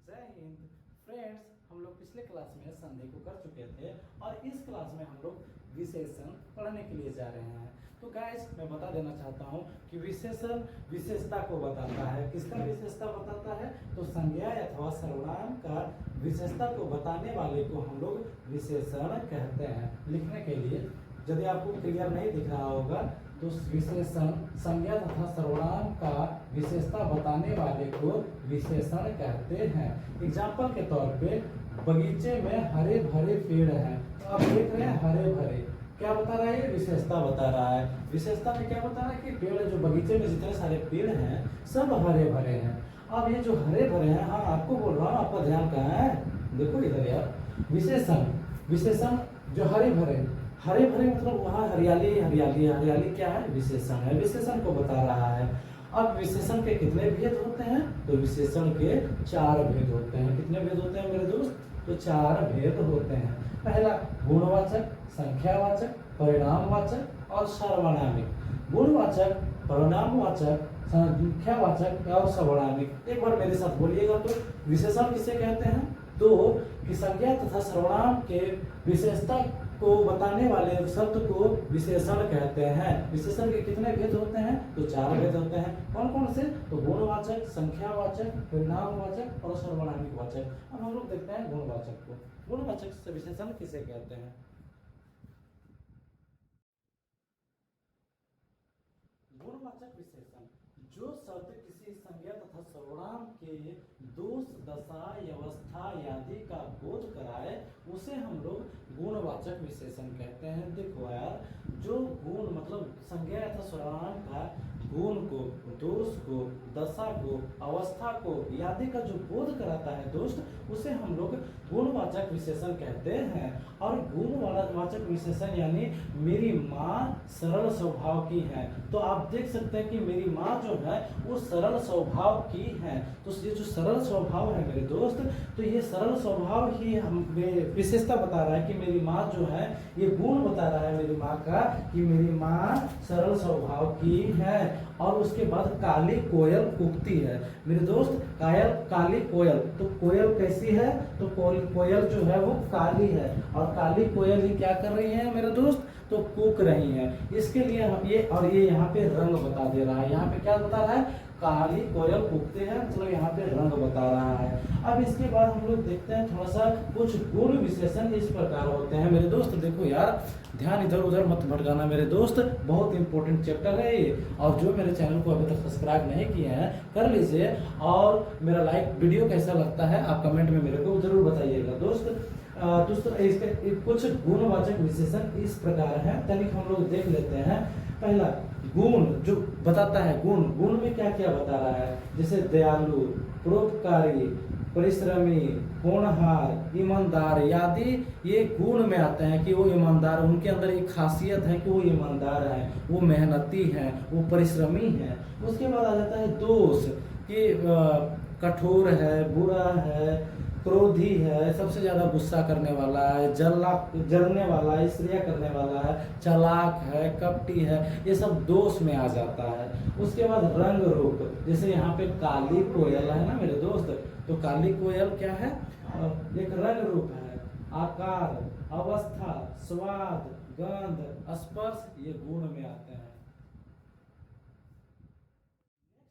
जय हिंद फ्रेंड्स, हम लोग पिछले क्लास में संधि को कर चुके थे और इस क्लास में हम लोग विशेषण पढ़ने के लिए जा रहे हैं। तो गाइस मैं बता देना चाहता हूँ कि विशेषण विशेषता को बताता है। किसका विशेषता बताता है? तो संज्ञा अथवा सर्वनाम का विशेषता को बताने वाले को हम लोग विशेषण कहते हैं। लिखने के लिए यदि आपको क्लियर नहीं दिख रहा होगा तो विशेषण संज्ञा तथा सर्वनाम का विशेषता बताने वाले को विशेषण कहते हैं। एग्जाम्पल के तौर पे बगीचे में हरे भरे पेड़ हैं। तो आप देख रहे हैं हरे भरे, क्या बता रहा है? ये विशेषता बता रहा है। विशेषता में क्या बता रहा है कि पेड़ जो बगीचे में जितने सारे पेड़ हैं सब हरे भरे हैं। अब ये जो हरे भरे हैं, हाँ आपको बोल रहा हूँ, आपका ध्यान कहाँ है? देखो इधर यार। विशेषण जो हरे भरे मतलब वहाँ हरियाली हरियाली हरियाली क्या है? विशेषण है। विशेषण को बता रहा है। अब विशेषण के कितने भेद होते हैं? तो विशेषण के 4 भेद होते हैं। कितने भेद होते हैं मेरे दोस्त? तो 4 भेद होते हैं। पहला गुणवाचक, संख्यावाचक, परिणामवाचक और सर्वनामिक। गुणवाचक, परिणामवाचक, संख्यावाचक और सर्वनामिक। एक बार मेरे साथ बोलिएगा तो विशेषण किसे कहते हैं? तो कि संज्ञा तथा सर्वनाम के विशेषता को बताने वाले शब्द को विशेषण कहते हैं। विशेषण के कितने भेद होते हैं? तो 4 भेद होते हैं। कौन कौन से? तो गुणवाचक, संख्यावाचक, परिणामवाचक और सर्वनामिक वाचक। अब हम लोग देखते हैं गुणवाचक को। गुणवाचक से विशेषण किसे कहते हैं? गुणवाचक विशेषण जो शब्द किसी संज्ञा तथा सर्वनाम के दोष, दशा, अवस्था आदि का बोध कराए उसे हम लोग गुणवाचक विशेषण कहते हैं। देखो यार, जो गुण मतलब संज्ञा तथा सर्वनाम का गुण को, दोष को, दशा को, अवस्था को आदि का जो बोध कराता है दोस्त, उसे हम लोग गुणवाचक विशेषण कहते हैं। और गुणवाचक विशेषण यानी मेरी माँ सरल स्वभाव की है। तो आप देख सकते हैं कि मेरी माँ जो है वो सरल स्वभाव की है। तो ये जो सरल स्वभाव है मेरे दोस्त, तो ये सरल स्वभाव ही हमें विशेषता बता रहा है कि मेरी माँ जो है, ये गुण बता रहा है मेरी माँ का कि मेरी माँ सरल स्वभाव की है। और उसके बाद काली कोयल कूकती है। मेरे दोस्त काली कोयल, तो कोयल कैसी है? तो कोयल जो है वो काली है और काली कोयल ही क्या कर रही है मेरे दोस्त? तो कूक रही है। इसके लिए हम ये यहाँ पे रंग बता दे रहा है। यहाँ पे क्या बता रहा है? काली कोयल कूकते हैं, मतलब यहाँ पे रंग बता रहा है। अब इसके बाद हम लोग देखते हैं थोड़ा सा कुछ गुण विशेषण इस प्रकार होते हैं मेरे दोस्त। देखो यार, ध्यान इधर उधर मत भटकाना मेरे दोस्त, बहुत इंपॉर्टेंट चैप्टर है ये। और जो मेरे चैनल को अभी तक सब्सक्राइब नहीं किए हैं कर लीजिए। और मेरा वीडियो कैसा लगता है आप कमेंट में मेरे को जरूर बताइएगा दोस्त। दोस्तों इसके कुछ गुणवाचक विशेषण इस प्रकार हैं, तनिक हम लोग देख लेते हैं। पहला गुण जो बताता है, गुण में क्या क्या बता रहा है? जैसे दयालु, परोपकारी, परिश्रमी, होनहार, ईमानदार आदि ये गुण में आते हैं कि वो ईमानदार, उनके अंदर एक खासियत है कि वो ईमानदार है, वो मेहनती है, वो परिश्रमी है। उसके बाद आ जाता है दोष कि कठोर है, बुरा है, क्रोधी है, सबसे ज्यादा गुस्सा करने वाला है, जलने वाला है, ईर्ष्या करने वाला है, चालाक है, कपटी है, ये सब दोष में आ जाता है। उसके बाद रंग रूप, जैसे यहाँ पे काली कोयल है ना मेरे दोस्त, तो काली कोयल क्या है? एक रंग रूप है। आकार, अवस्था, स्वाद, गंध, स्पर्श ये गुण में आते हैं।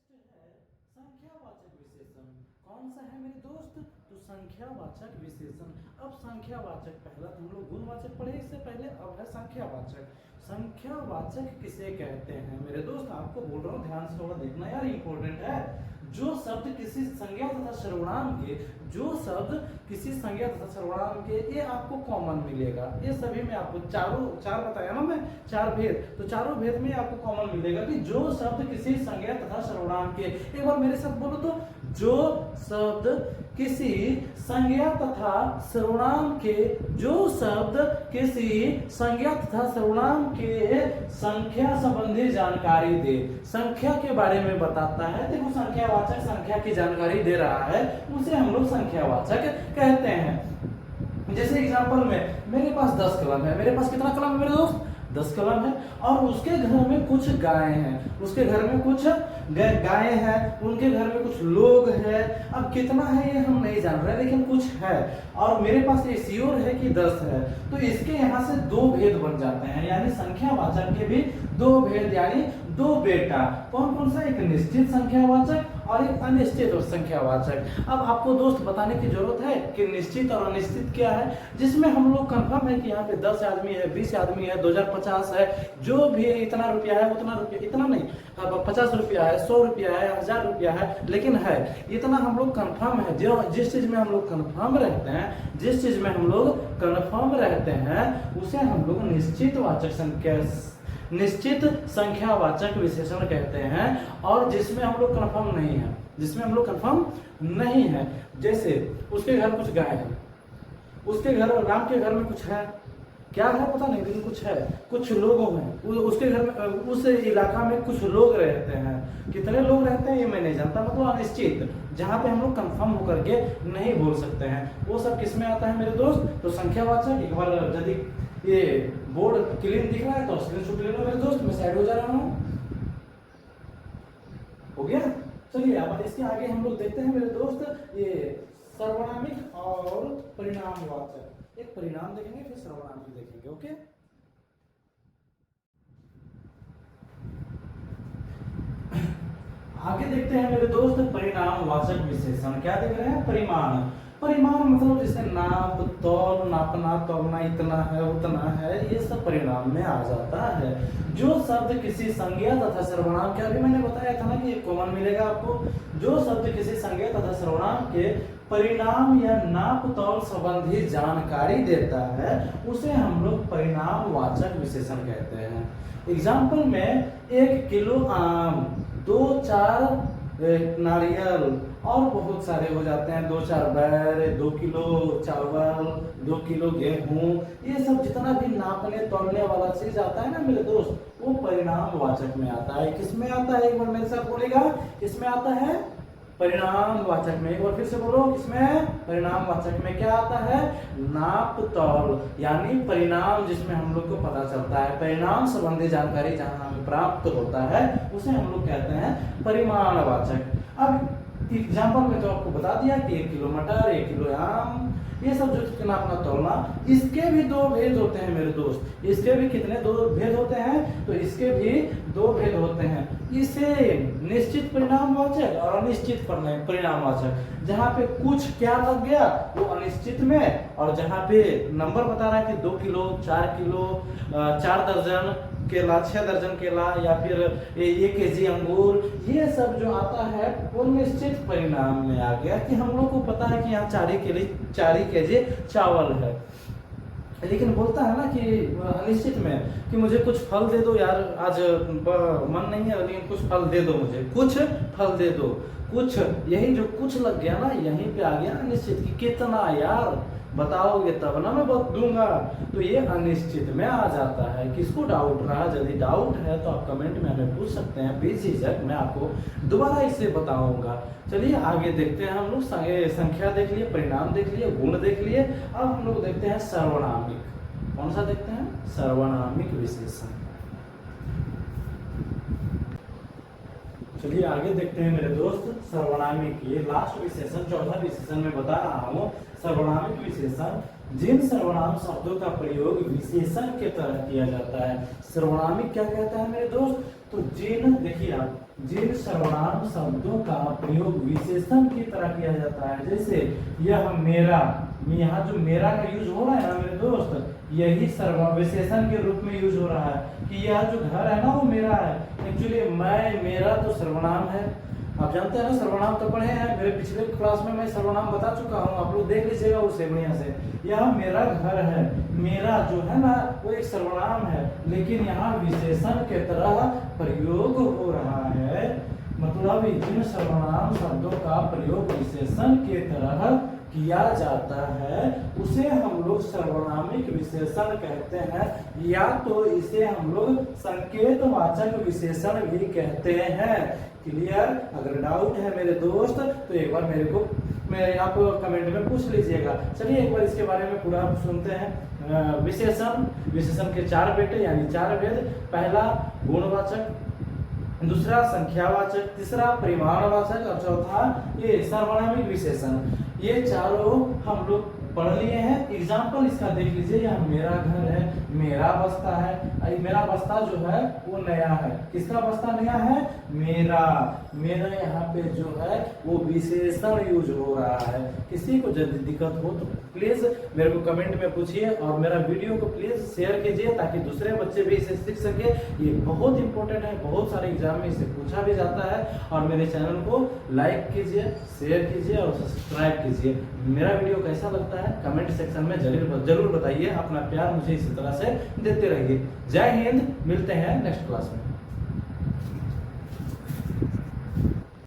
नेक्स्ट है संख्यावाचक विशेषण। कौन सा है मेरे दोस्त? तो संख्यावाचक विशेषण। अब संख्यावाचक, पहला तो हम लोग गुणवाचक पढ़े इससे पहले, अब है संख्यावाचक। संख्यावाचक किसे कहते हैं मेरे दोस्त? आपको बोल रहा हूँ ध्यान से थोड़ा देखना यार, इंपॉर्टेंट है। जो शब्द किसी संज्ञा तथा सर्वनाम के, जो शब्द किसी संज्ञा तथा सर्वनाम के, ये आपको कॉमन मिलेगा। ये सभी में आपको चार बताया ना मैं, 4 भेद, तो चारों भेद में आपको कॉमन मिलेगा कि जो शब्द किसी संज्ञा तथा सर्वनाम के, एक बार मेरे साथ बोलो तो, जो शब्द किसी संज्ञा तथा सर्वनाम के, जो शब्द किसी संज्ञा तथा सर्वनाम के संख्या संबंधी जानकारी दे, संख्या के बारे में बताता है। देखो संख्यावाचक संख्या की जानकारी दे रहा है, उसे हम लोग संख्यावाचक कहते हैं। जैसे एग्जांपल में मेरे पास 10 कलम है। मेरे पास कितना कलम है मेरे दोस्त? 10 कलम है। और उसके घर में कुछ गाय हैं, उसके घर में कुछ गायें हैं, उनके घर में कुछ लोग हैं, अब कितना है ये हम नहीं जान रहे, लेकिन कुछ है और मेरे पास ये श्योर है कि 10 है, तो इसके यहाँ से 2 भेद बन जाते हैं, यानी संख्यावाचक के भी 2 भेद, यानी 2 बेटा। कौन कौन सा? एक निश्चित संख्यावाचक और एक अनिश्चित संख्यावाचक। अब आपको दोस्त बताने की जरूरत है कि निश्चित और अनिश्चित क्या है, जिसमें हम लोग कंफर्म है कि यहाँ पे 10 आदमी है, 20 आदमी है, 2050 है, जो भी इतना रुपया है उतना रुपया, इतना नहीं, 50 रुपया है, 100 रुपया है, 1000 रुपया है, लेकिन है इतना हम लोग कंफर्म है। जो जिस चीज में हम लोग कंफर्म रहते हैं, जिस चीज में हम लोग कंफर्म रहते हैं, उसे हम लोग निश्चित संख्यावाचक विशेषण कहते हैं। और जिसमें हम लोग कंफर्म नहीं है, जिसमें हम लोग कंफर्म नहीं है, जैसे उसके घर कुछ गाय है, उसके घर, राम के घर में कुछ है, क्या है पता नहीं, लेकिन कुछ है, कुछ लोग हैं उसके घर में, उस इलाका में कुछ लोग रहते हैं, कितने लोग रहते हैं ये मैं नहीं जानता, मतलब अनिश्चित, जहाँ पे हम लोग कंफर्म होकर के नहीं बोल सकते हैं, वो सब किस में आता है मेरे दोस्त? तो संख्यावाचक। एक बार यदि ये बोर्ड क्लीन दिख रहा है तो स्क्रीनशॉट ले लो मेरे दोस्त, मैं साइड हो जा रहा हूँ, हो गया। चलिए अब इसके आगे हम लोग देखते हैं मेरे दोस्त, ये सर्वनामिक और परिणामवाचक। एक परिणाम देखेंगे फिर सर्वनामिक देखेंगे, ओके। आगे देखते हैं मेरे दोस्त परिणामवाचक विशेषण। क्या देख रहे हैं? परिमाण। परिमाण मतलब जैसे नाप, तौल, नापना, तौलना, इतना है, उतना है, ये सब परिणाम में आ जाता है। जो शब्द किसी संज्ञा तथा सर्वनाम के, अभी मैंने बताया था ना कि ये कॉमन मिलेगा आपको, जो शब्द किसी संज्ञा तथा सर्वनाम के परिणाम या नाप तौल संबंधी जानकारी देता है, उसे हम लोग परिणामवाचक विशेषण कहते हैं। एग्जाम्पल में 1 किलो आम, 2-4 नारियल, और बहुत सारे हो जाते हैं, 2-4 बैर, 2 किलो चावल, 2 किलो गेहूं, ये सब जितना भी नापने तोलने वाला चीज आता है ना मेरे दोस्त, वो परिणामवाचक में आता है। किस में आता है? एक बार मेरे साथ बोलेगा, किसमें आता है? परिणामवाचक में। एक बार फिर से बोलो, किसमें? परिणामवाचक में। क्या आता है? नाप तौल, यानी परिणाम जिसमें हम लोग को पता चलता है, परिणाम संबंधी जानकारी जहां हमें प्राप्त होता है, उसे हम लोग कहते हैं परिमाणवाचक। अब एग्जाम्पल में तो आपको बता दिया कि 1 किलो मटर, 1 किलो आम, ये सब जो नापना तोलना, इसके भी 2 भेद होते हैं मेरे दोस्त। इसके भी कितने 2 भेद होते हैं? तो इसके भी 2 भेद होते हैं। इसे निश्चित परिणामवाचक और अनिश्चित परिणामवाचक। जहाँ पे कुछ क्या लग गया वो अनिश्चित में, और जहाँ पे नंबर बता रहा है कि 2 किलो, 4 किलो, 4 दर्जन केला, 6 दर्जन केला, या फिर 1 केजी अंगूर, ये सब जो आता है वो निश्चित परिणाम में आ गया कि हम लोग को पता है कि यहाँ 4 केजी चावल है। लेकिन बोलता है ना कि अनिश्चित में कि मुझे कुछ फल दे दो यार, आज मन नहीं है, लेकिन कुछ फल दे दो, मुझे कुछ फल दे दो, कुछ, यही जो कुछ लग गया ना, यहीं पे आ गया अनिश्चित कि कितना यार बताओगे तब ना मैं दूंगा, तो ये अनिश्चित में आ जाता है। किसको डाउट रहा? यदि डाउट है तो आप कमेंट में हमें पूछ सकते हैं, बेझिझक मैं आपको दोबारा इसे बताऊंगा। चलिए आगे देखते हैं हम लोग। संख्या देख लिए, परिणाम देख लिए, गुण देख लिए, अब हम लोग देखते हैं सर्वनामिक। कौन सा देखते हैं? सर्वनामिक विशेषण। चलिए आगे देखते हैं मेरे दोस्त सर्वनामिक। ये लास्ट विशेषण, चौथा विशेषण में बता रहा हूँ। सर्वनामिक विशेषण, जिन सर्वनाम शब्दों का प्रयोग विशेषण के तरह किया जाता है। सर्वनामिक क्या कहता है मेरे दोस्त? तो जिन, देखिए आप, जिन सर्वनाम शब्दों का प्रयोग विशेषण की तरह किया जाता है, जैसे यह मेरा, यहाँ जो मेरा का यूज हो रहा है ना मेरे दोस्त, यही विशेषण के रूप में यूज हो रहा है कि यह जो घर है ना वो मेरा है। एक्चुअली मैं, मेरा तो सर्वनाम है, आप जानते हैं ना, सर्वनाम तो पढ़े हैं, मेरे पिछले क्लास में मैं सर्वनाम बता चुका हूँ, आप लोग देख लीजिएगा उसे बढ़िया से। यह मेरा घर है, मेरा जो है ना वो एक सर्वनाम है, लेकिन यहाँ विशेषण के तरह प्रयोग हो रहा है। मतलब जिन सर्वनाम शब्दों का प्रयोग विशेषण के तरह किया जाता है उसे हम लोग सर्वनामिक विशेषण कहते हैं, या तो इसे हम लोग संकेतवाचक विशेषण भी कहते हैं। क्लियर? अगर डाउट है मेरे दोस्त तो एक बार मेरे आप कमेंट में पूछ लीजिएगा। चलिए एक बार इसके बारे में पूरा सुनते हैं। विशेषण के 4 बेटे यानी 4 भेद। पहला गुणवाचक, दूसरा संख्यावाचक, तीसरा परिमाणवाचक और चौथा ये सर्वनामिक विशेषण। ये चारों हम लोग पढ़ लिए हैं। एग्जाम्पल इसका देख लीजिए, यह मेरा घर है, मेरा बस्ता है। मेरा बस्ता जो है वो नया है। किसका बस्ता नया है? मेरा। मेरा यहाँ पे जो है वो विशेषण यूज हो रहा है। किसी को यदि दिक्कत हो तो प्लीज मेरे को कमेंट में पूछिए और मेरा वीडियो को प्लीज शेयर कीजिए ताकि दूसरे बच्चे भी इसे सीख सके। ये बहुत इंपॉर्टेंट है, बहुत सारे एग्जाम में इसे पूछा भी जाता है। और मेरे चैनल को लाइक कीजिए, शेयर कीजिए और सब्सक्राइब कीजिए। मेरा वीडियो कैसा लगता है कमेंट सेक्शन में जरूर बताइए। अपना प्यार मुझे इसी तरह से देते रहिए। जय हिंद, मिलते हैं नेक्स्ट क्लास में।